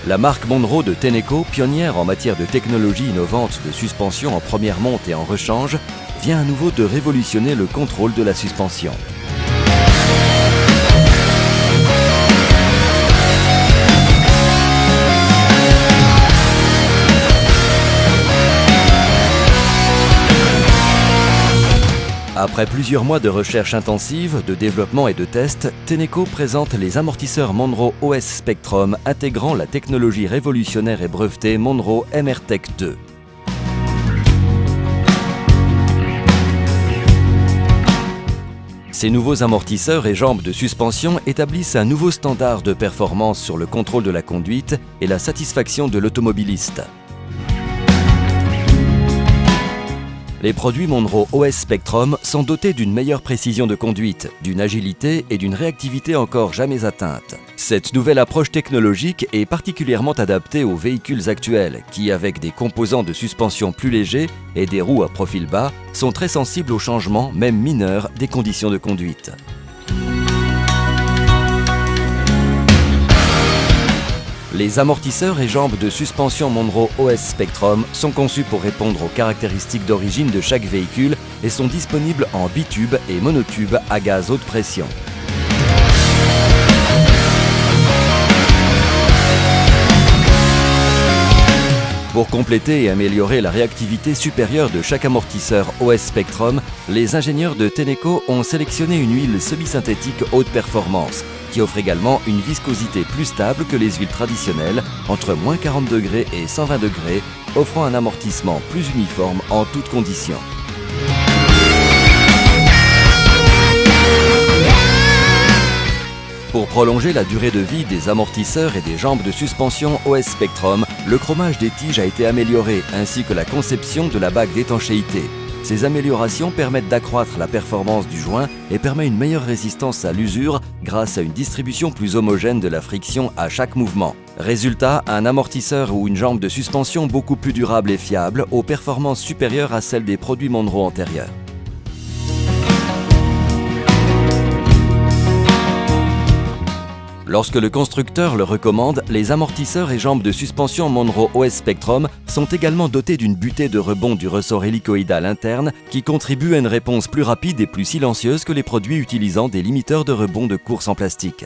La marque Monro de Tenneco, pionnière en matière de technologie innovante de suspension en première monte et en rechange, vient à nouveau de révolutionner le contrôle de la suspension. Après plusieurs mois de recherche intensive, de développement et de tests, Tenneco présente les amortisseurs Monro OS Spectrum intégrant la technologie révolutionnaire et brevetée Monro MR-Tech 2. Ces nouveaux amortisseurs et jambes de suspension établissent un nouveau standard de performance sur le contrôle de la conduite et la satisfaction de l'automobiliste. Les produits Monro OS Spectrum sont dotés d'une meilleure précision de conduite, d'une agilité et d'une réactivité encore jamais atteintes. Cette nouvelle approche technologique est particulièrement adaptée aux véhicules actuels qui, avec des composants de suspension plus légers et des roues à profil bas, sont très sensibles aux changements, même mineurs, des conditions de conduite. Les amortisseurs et jambes de suspension Monro OS Spectrum sont conçus pour répondre aux caractéristiques d'origine de chaque véhicule et sont disponibles en bitube et monotube à gaz haute pression. Pour compléter et améliorer la réactivité supérieure de chaque amortisseur OS Spectrum, les ingénieurs de Tenneco ont sélectionné une huile semi-synthétique haute performance qui offre également une viscosité plus stable que les huiles traditionnelles, entre moins 40 degrés et 120 degrés, offrant un amortissement plus uniforme en toutes conditions. Pour prolonger la durée de vie des amortisseurs et des jambes de suspension OS Spectrum, le chromage des tiges a été amélioré, ainsi que la conception de la bague d'étanchéité. Ces améliorations permettent d'accroître la performance du joint et permettent une meilleure résistance à l'usure grâce à une distribution plus homogène de la friction à chaque mouvement. Résultat, un amortisseur ou une jambe de suspension beaucoup plus durable et fiable, aux performances supérieures à celles des produits Monro antérieurs. Lorsque le constructeur le recommande, les amortisseurs et jambes de suspension Monro OS Spectrum sont également dotés d'une butée de rebond du ressort hélicoïdal interne qui contribue à une réponse plus rapide et plus silencieuse que les produits utilisant des limiteurs de rebond de course en plastique.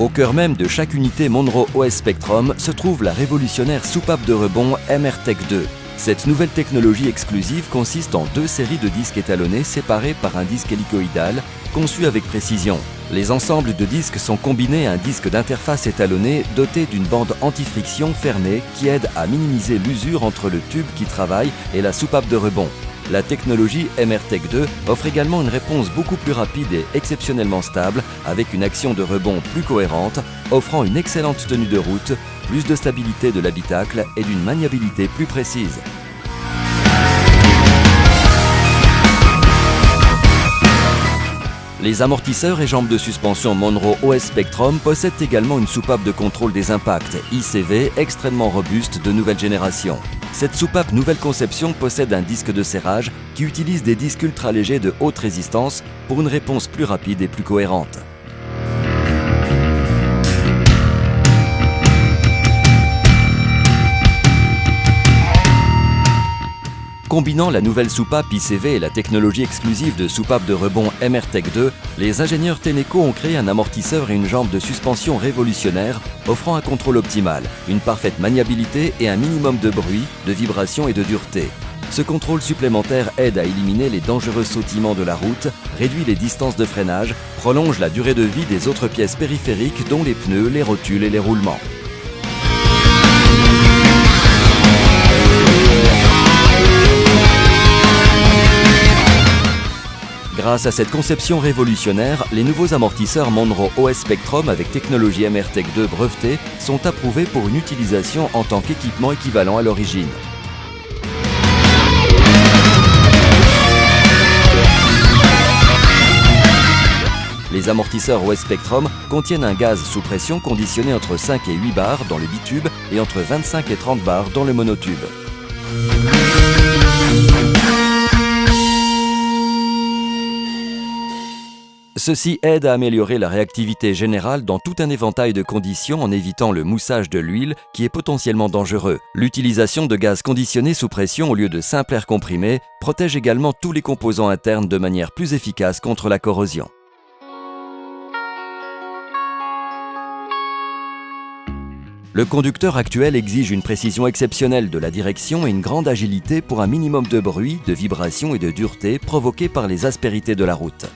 Au cœur même de chaque unité Monro OS Spectrum se trouve la révolutionnaire soupape de rebond MR-Tech 2. Cette nouvelle technologie exclusive consiste en deux séries de disques étalonnés séparés par un disque hélicoïdal, conçu avec précision. Les ensembles de disques sont combinés à un disque d'interface étalonné doté d'une bande anti-friction fermée qui aide à minimiser l'usure entre le tube qui travaille et la soupape de rebond. La technologie MR-Tech 2 offre également une réponse beaucoup plus rapide et exceptionnellement stable, avec une action de rebond plus cohérente, offrant une excellente tenue de route, plus de stabilité de l'habitacle et d'une maniabilité plus précise. Les amortisseurs et jambes de suspension Monro OS Spectrum possèdent également une soupape de contrôle des impacts, ICV, extrêmement robuste de nouvelle génération. Cette soupape nouvelle conception possède un disque de serrage qui utilise des disques ultra légers de haute résistance pour une réponse plus rapide et plus cohérente. Combinant la nouvelle soupape ICV et la technologie exclusive de soupape de rebond MR-Tech 2, les ingénieurs Tenneco ont créé un amortisseur et une jambe de suspension révolutionnaire offrant un contrôle optimal, une parfaite maniabilité et un minimum de bruit, de vibration et de dureté. Ce contrôle supplémentaire aide à éliminer les dangereux sautillements de la route, réduit les distances de freinage, prolonge la durée de vie des autres pièces périphériques dont les pneus, les rotules et les roulements. Grâce à cette conception révolutionnaire, les nouveaux amortisseurs Monro OS Spectrum avec technologie MR-Tech 2 brevetée sont approuvés pour une utilisation en tant qu'équipement équivalent à l'origine. Les amortisseurs OS Spectrum contiennent un gaz sous pression conditionné entre 5 et 8 bars dans le bitube et entre 25 et 30 bars dans le monotube. Ceci aide à améliorer la réactivité générale dans tout un éventail de conditions en évitant le moussage de l'huile qui est potentiellement dangereux. L'utilisation de gaz conditionné sous pression au lieu de simple air comprimé protège également tous les composants internes de manière plus efficace contre la corrosion. Le conducteur actuel exige une précision exceptionnelle de la direction et une grande agilité pour un minimum de bruit, de vibration et de dureté provoqués par les aspérités de la route.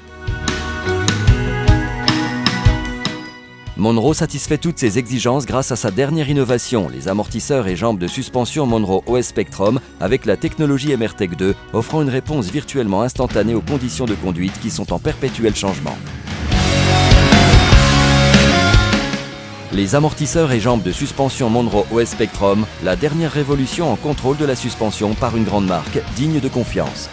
Monroe satisfait toutes ces exigences grâce à sa dernière innovation, les amortisseurs et jambes de suspension Monroe OS Spectrum avec la technologie MRTEC 2, offrant une réponse virtuellement instantanée aux conditions de conduite qui sont en perpétuel changement. Les amortisseurs et jambes de suspension Monroe OS Spectrum, la dernière révolution en contrôle de la suspension par une grande marque digne de confiance.